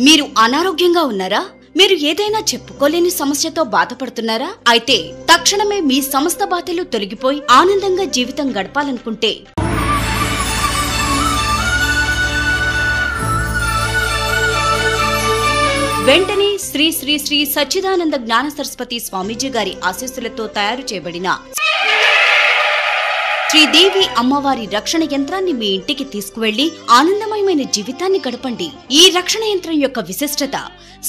మీరు అనారోగ్యంగా ఉన్నారా? మీరు ఏదైనా చెప్పుకోలేని సమస్యతో బాధపడుతున్నారా? అయితే తక్షణమే మీ సమస్త బాధలు తొలగిపోయి ఆనందంగా జీవితం గడపాలనుకుంటే వెంటనే శ్రీ శ్రీ శ్రీ సచ్చిదానంద జ్ఞాన సరస్వతి స్వామీజీ గారి ఆశీస్సులతో తయారు చేయబడిన శ్రీదేవి అమ్మవారి రక్షణ యంత్రాన్ని మీ ఇంటికి తీసుకువెళ్లి ఆనందమయమైన జీవితాన్ని గడపండి. ఈ రక్షణ యంత్రం యొక్క విశిష్టత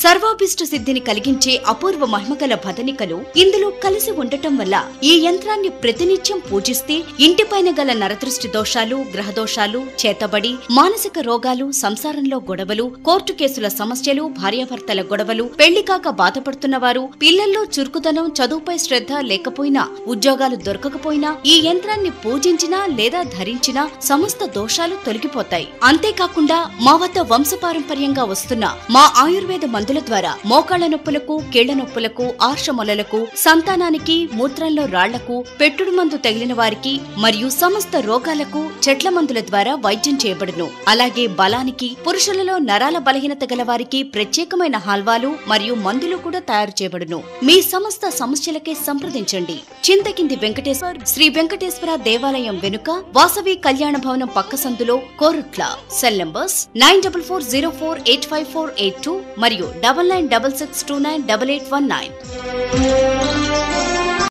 సర్వాభిష్ట సిద్ధిని కలిగించే అపూర్వ మహిమగల బదనికలు ఇందులో కలిసి ఉండటం వల్ల ఈ యంత్రాన్ని ప్రతినిత్యం పూజిస్తే ఇంటిపైన గల నరదృష్టి దోషాలు, గ్రహ దోషాలు, చేతబడి, మానసిక రోగాలు, సంసారంలో గొడవలు, కోర్టు కేసుల సమస్యలు, భార్యాభర్తల గొడవలు, పెళ్లి కాక బాధపడుతున్న వారు, పిల్లల్లో చురుకుదనం, చదువుపై శ్రద్ధ లేకపోయినా, ఉద్యోగాలు దొరకకపోయినా ఈ యంత్రాన్ని పూజించినా లేదా ధరించినా సమస్త దోషాలు తొలగిపోతాయి. అంతేకాకుండా మా వద్ద వంశపారంపర్యంగా వస్తున్న మా ఆయుర్వేద మందుల ద్వారా మోకాళ్ల నొప్పులకు, కీళ్ల నొప్పులకు, ఆర్షమొలలకు, సంతానానికి, మూత్రంలో రాళ్లకు, పెట్టుడు మందు తగిలిన వారికి మరియు సమస్త రోగాలకు చెట్ల మందుల ద్వారా వైద్యం చేయబడును. అలాగే బలానికి, పురుషులలో నరాల బలహీనత గల వారికి ప్రత్యేకమైన హల్వాలు మరియు మందులు కూడా తయారు చేయబడును. మీ సమస్త సమస్యలకే సంప్రదించండి. చింతకింది వెంకటేశ్వర శ్రీ వెంకటేశ్వర దేవాలయం వెనుక వాసవి కళ్యాణ భవనం పక్క సందులో కోరుట్ల. సెల్ నంబర్స్ 9440485482 మరియు 9966298819.